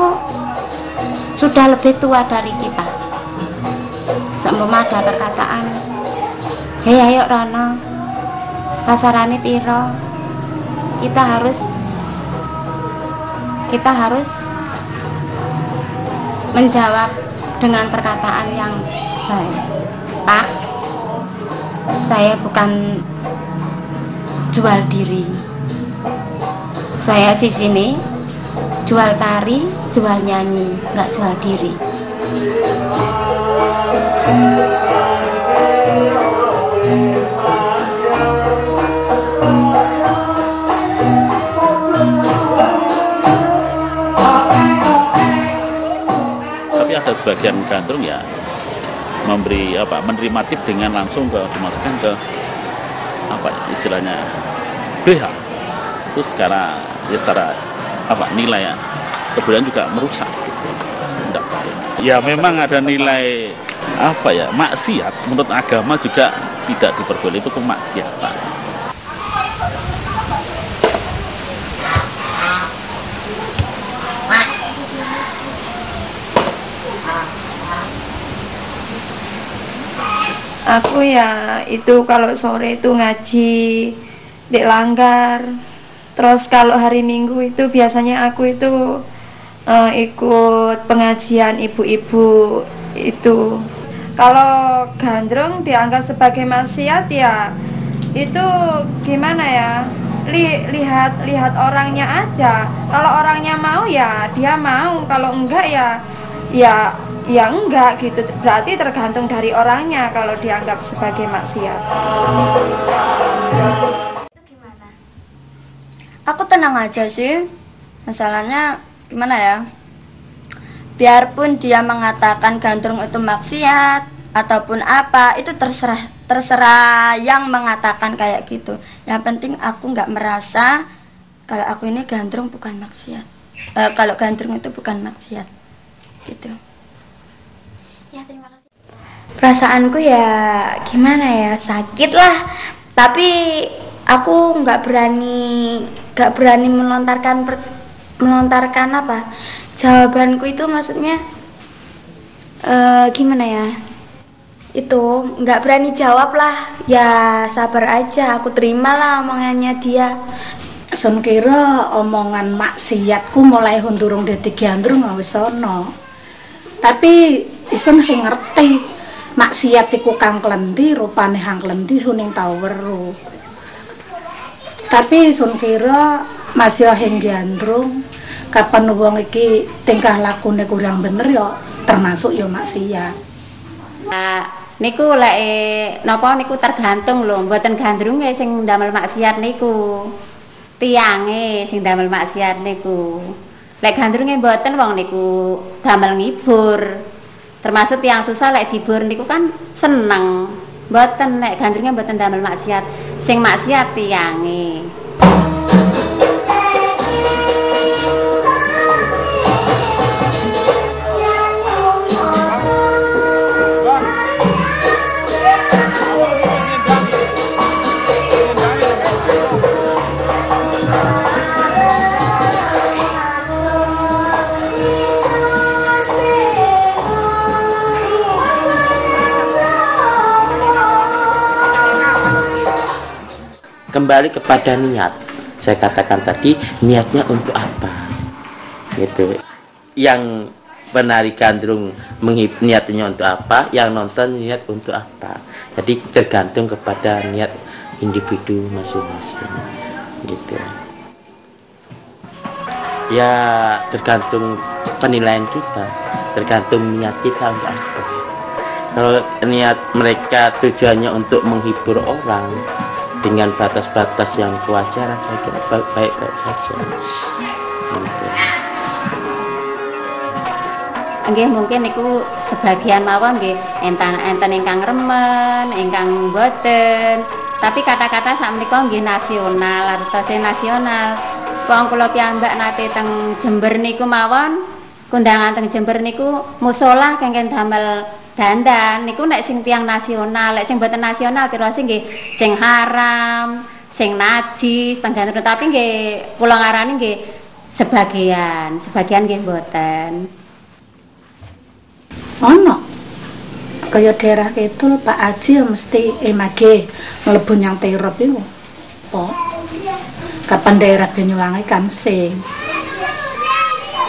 sudah lebih tua dari kita. Seumpama ada perkataan, hei ayo Rono, pasarane piro, kita harus menjawab dengan perkataan yang baik. Pak, saya bukan jual diri. Saya di sini jual tari, jual nyanyi, nggak jual diri. Tapi ada sebagian gandrung ya menerima tip dengan langsung dimasukkan ke istilahnya BH. Itu secara nilai ya kemudian juga merusak. Tidak baik. Ya memang ada nilai maksiat, menurut agama juga tidak diperbolehkan, itu kemaksiatan. Aku ya itu kalau sore itu ngaji di Langgar. Terus kalau hari Minggu itu biasanya aku itu ikut pengajian ibu-ibu itu. Kalau gandrung dianggap sebagai maksiat ya itu gimana ya? Lihat orangnya aja. Kalau orangnya mau ya dia mau, kalau enggak ya enggak gitu. Berarti tergantung dari orangnya kalau dianggap sebagai maksiat. Aku tenang aja sih. Masalahnya gimana ya? Biarpun dia mengatakan gandrung itu maksiat ataupun apa, itu terserah yang mengatakan kayak gitu. Yang penting aku nggak merasa kalau aku ini gandrung bukan maksiat. Kalau gandrung itu bukan maksiat, gitu. Ya, terima kasih. Perasaanku ya gimana ya, sakit lah. Tapi aku nggak berani melontarkan apa jawabanku itu, maksudnya gimana ya, itu nggak berani jawab lah. Ya sabar aja, aku terimalah omongannya dia. Sun kira omongan maksiatku mulai hundurung dadi gandrung wis ana. Tapi isun ngerti maksiat iku kang klenti, rupane hang klenti suning tau weruh. Tapi sun kira masih hing gandrung, kapan wong iki tingkah lakune kurang bener ya termasuk ya maksiat. Niku lek napa niku tergantung lho, mboten gandrunge sing ndamel maksiat niku. Tiange sing damel maksiat niku. Lek gandrunge mboten, wong niku damel ngibur. Termasuk tiang susah lek dibur niku kan seneng. Mboten, lek gandrunge mboten damel maksiat. Sing maksiat tiange. Kembali kepada niat. Saya katakan tadi, niatnya untuk apa gitu. Yang penari gandrung niatnya untuk apa, yang nonton niat untuk apa. Jadi tergantung kepada niat individu masing-masing gitu. Ya tergantung penilaian kita, tergantung niat kita untuk apa. Kalau niat mereka tujuannya untuk menghibur orang dengan batas-batas yang kewajaran, saya kira baik-baik saja gitu. Nggih mungkin niku sebagian mawon nggih enten ingkang remen, ingkang boten. Tapi kata-kata sakmenika nggih nasional, artose nasional. Wong kula piyambak nate teng Jember niku mawon, kondangan teng Jember niku mushola kengken damel dandan niku nek sing tiyang nasional, nek sing boten nasional terus nggih sing haram, sing najis teng gandrung, tapi nggih kula ngarani nggih sebagian nggih boten. Ono kaya daerah Kidul Pak Haji mesti emage mlebu nyang tirop iku. Po. Kapan daerah Banyuwangi kan sing.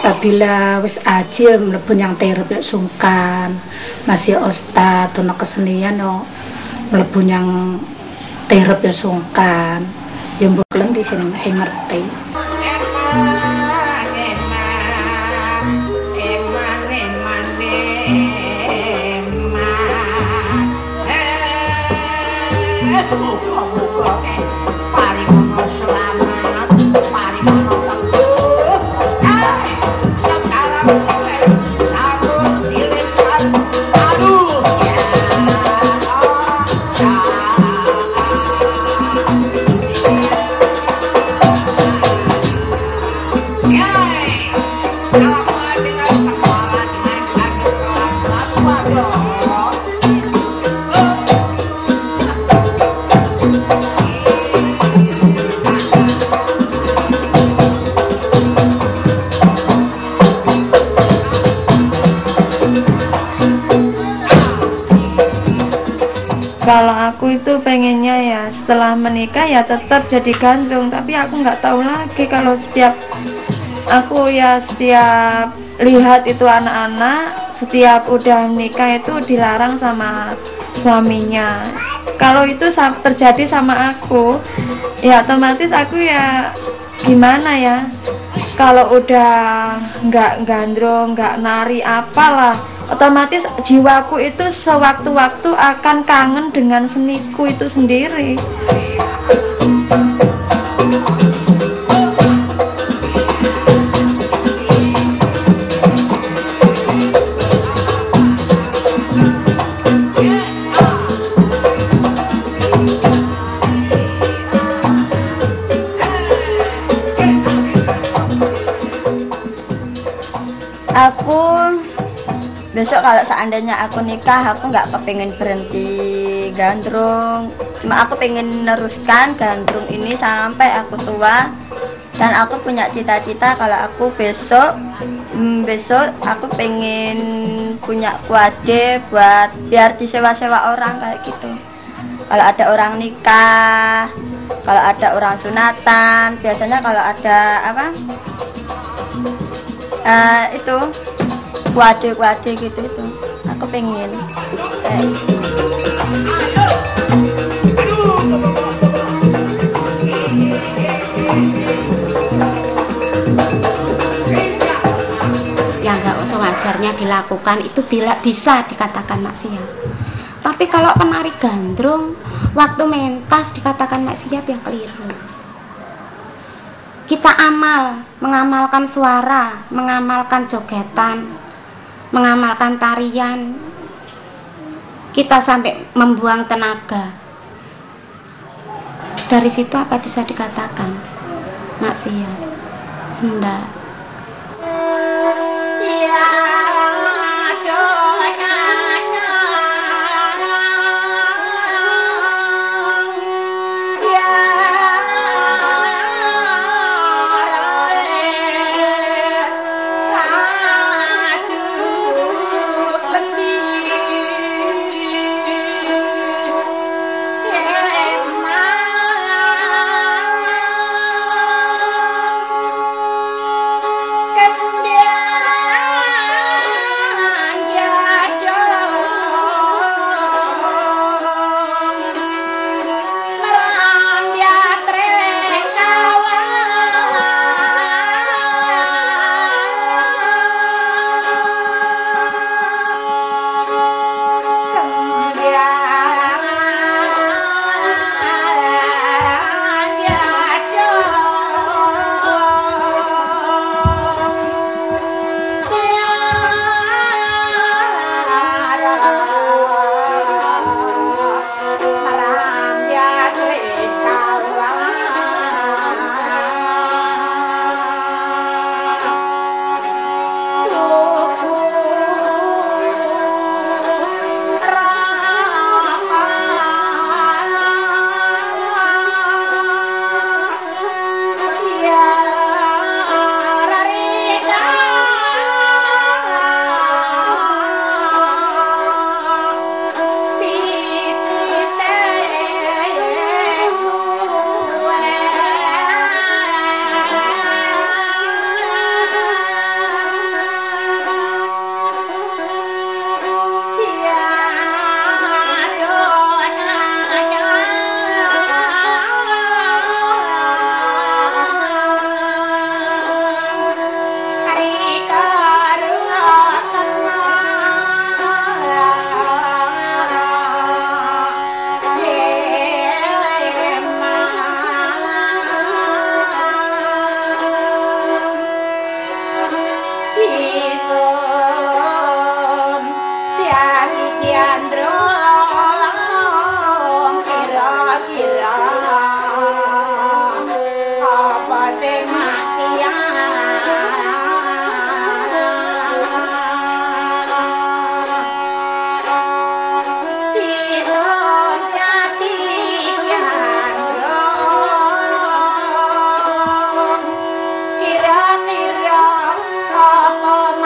Apabila wis haji mlebu nyang tirop ya sungkan. Masih ustad ono kesenian yo mlebu nyang tirop ya sungkan. Ya mbok lendih ngerti. Kalau aku itu pengennya ya setelah menikah ya tetap jadi gandrung, tapi aku nggak tahu lagi kalau setiap lihat itu anak-anak setiap udah nikah itu dilarang sama suaminya. Kalau itu terjadi sama aku ya otomatis aku ya gimana ya, kalau udah nggak gandrung, nggak nari apalah, otomatis jiwaku itu sewaktu-waktu akan kangen dengan seniku itu sendiri. Aku besok kalau seandainya aku nikah, aku nggak kepengen berhenti gandrung. Cuma aku pengen meneruskan gandrung ini sampai aku tua. Dan aku punya cita-cita kalau aku besok aku pengen punya kuade buat biar disewa-sewa orang kayak gitu. Kalau ada orang nikah, kalau ada orang sunatan, biasanya kalau ada apa? Itu kuade gitu itu aku pengen yang nggak sewajarnya dilakukan itu bisa dikatakan maksiat. Tapi kalau penari gandrung waktu mentas dikatakan maksiat yang keliru. Kita mengamalkan suara, mengamalkan jogetan, mengamalkan tarian, kita sampai membuang tenaga. Dari situ apa bisa dikatakan maksiat? Enggak. Pisun tiang iki androng kira-kira apa sing maksiat pisun jati androng kira-kira apa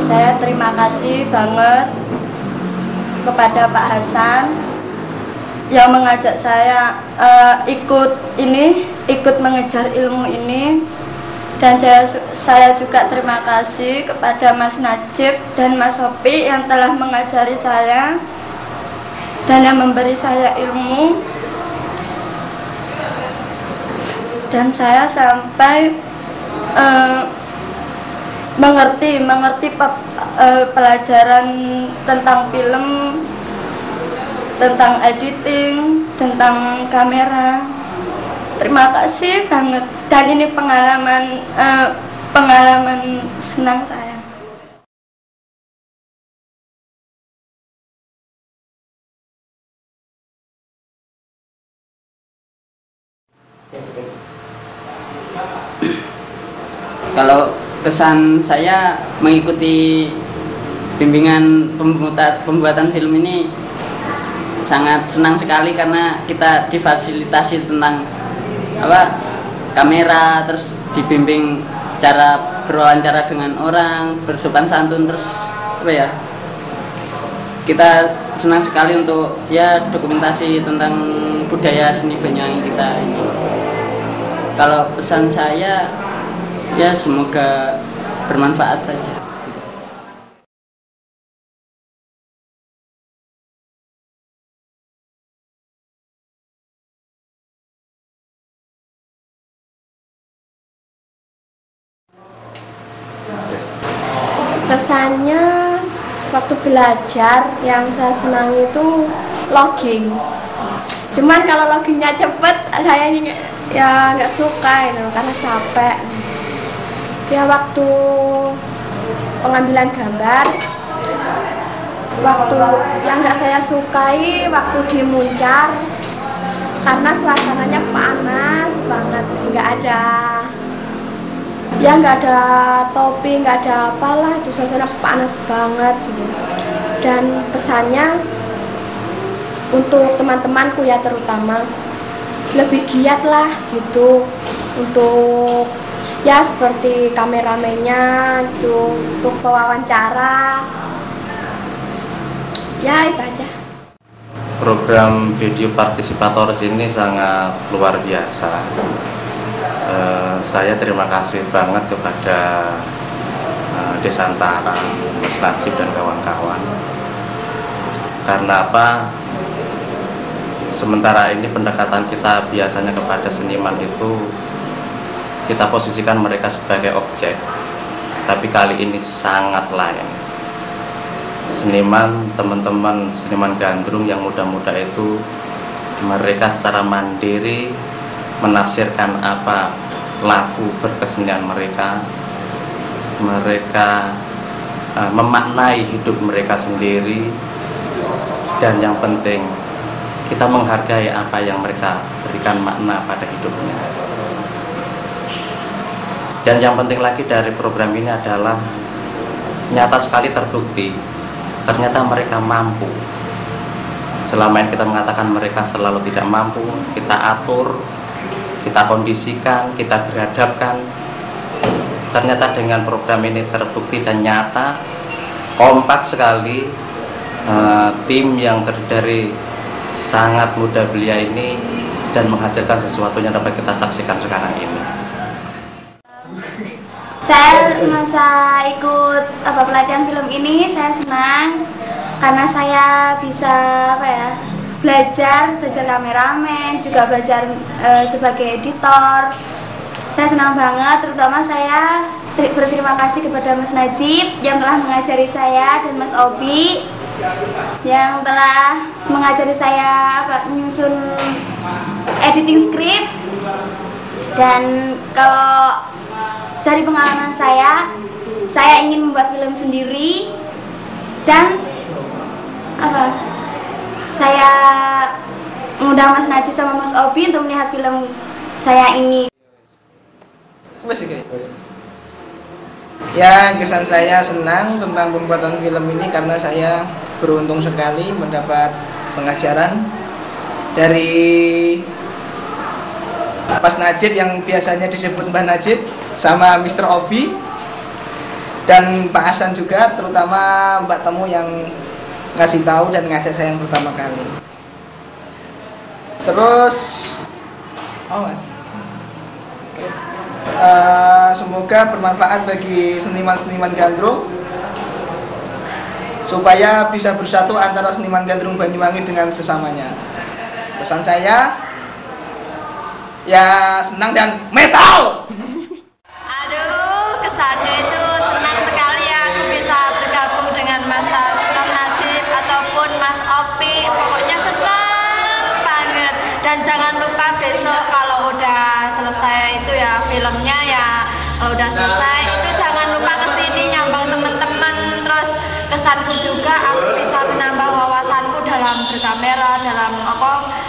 Saya terima kasih banget kepada Pak Hasan yang mengajak saya ikut mengejar ilmu ini, dan saya juga terima kasih kepada Mas Najib dan Mas Sopi yang telah mengajari saya dan yang memberi saya ilmu, dan saya sampai mengerti pelajaran tentang film, tentang editing, tentang kamera. Terima kasih banget, dan ini pengalaman senang saya. Kalau kesan saya mengikuti bimbingan pembuatan film ini sangat senang sekali, karena kita difasilitasi tentang kamera, terus dibimbing cara berwawancara dengan orang, bersopan santun, terus kita senang sekali untuk dokumentasi tentang budaya seni Banyuwangi kita ini. Kalau pesan saya semoga bermanfaat saja. Kesannya waktu belajar yang saya senang itu logging. Cuman kalau loggingnya cepet, saya nggak suka karena capek. Waktu pengambilan gambar, waktu yang nggak saya sukai waktu di Muncar, karena suasananya panas banget, nggak ada topi, nggak ada apalah, itu suasana panas banget gitu. Dan pesannya untuk teman-temanku terutama lebih giat lah gitu, untuk seperti kameramennya gitu, untuk pewawancara, itu aja. Program video partisipatoris ini sangat luar biasa. Saya terima kasih banget kepada Desantara, Mas Najib dan kawan-kawan. Karena sementara ini pendekatan kita biasanya kepada seniman itu kita posisikan mereka sebagai objek, tapi kali ini sangat lain. Seniman, teman-teman seniman gandrung yang muda-muda itu, mereka secara mandiri menafsirkan apa laku berkesenian mereka. Mereka memaknai hidup mereka sendiri, dan yang penting kita menghargai apa yang mereka berikan makna pada hidupnya. Dan yang penting lagi dari program ini adalah nyata sekali terbukti ternyata mereka mampu. Selama ini kita mengatakan mereka selalu tidak mampu, kita atur, kita kondisikan, kita beradabkan. Ternyata dengan program ini terbukti dan nyata, kompak sekali tim yang terdiri dari sangat muda belia ini dan menghasilkan sesuatu yang dapat kita saksikan sekarang ini. Saya masa ikut pelatihan film ini saya senang karena saya bisa belajar kameramen, juga belajar sebagai editor. Saya senang banget, terutama saya berterima kasih kepada Mas Najib yang telah mengajari saya, dan Mas Obi yang telah mengajari saya menyusun editing script. Dan kalau dari pengalaman saya ingin membuat film sendiri, dan saya mengundang Mas Najib sama Mas Obi untuk melihat film saya ini. Ya, kesan saya senang tentang pembuatan film ini karena saya beruntung sekali mendapat pengajaran dari Mas Najib yang biasanya disebut Mbah Najib, sama Mr. Obi, dan Pak Hasan juga, terutama Mbak Temu yang ngasih tahu dan ngajak saya yang pertama kali. Terus semoga bermanfaat bagi seniman-seniman gandrung supaya bisa bersatu antara seniman gandrung Banyuwangi dengan sesamanya. Pesan saya, ya senang dan metal. Aduh, kesannya itu senang sekali ya aku bisa bergabung dengan Mas Najib ataupun Mas Opi. Pokoknya senang banget. Dan jangan lupa besok kalau udah selesai itu ya filmnya ya, kalau udah selesai itu jangan lupa kesini nyambang teman-teman. Terus kesanku juga aku bisa menambah wawasanku dalam berkamera, dalam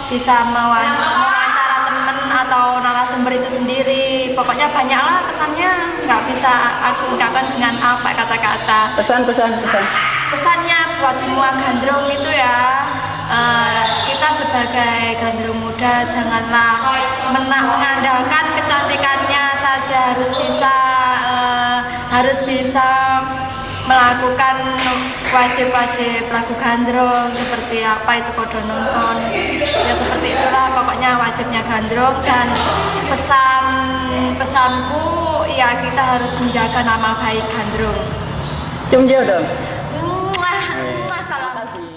bisa mewawancara temen atau narasumber itu sendiri. Pokoknya banyaklah kesannya, nggak bisa aku ungkapkan dengan apa kata-kata. Pesannya buat semua gandrung itu ya, kita sebagai gandrung muda janganlah mengandalkan kecantikannya saja, harus bisa melakukan wajib-wajib lagu gandrung seperti apa itu podo nonton ya, seperti itulah pokoknya wajibnya gandrung. Dan pesanku ya kita harus menjaga nama baik gandrung. Cung dong.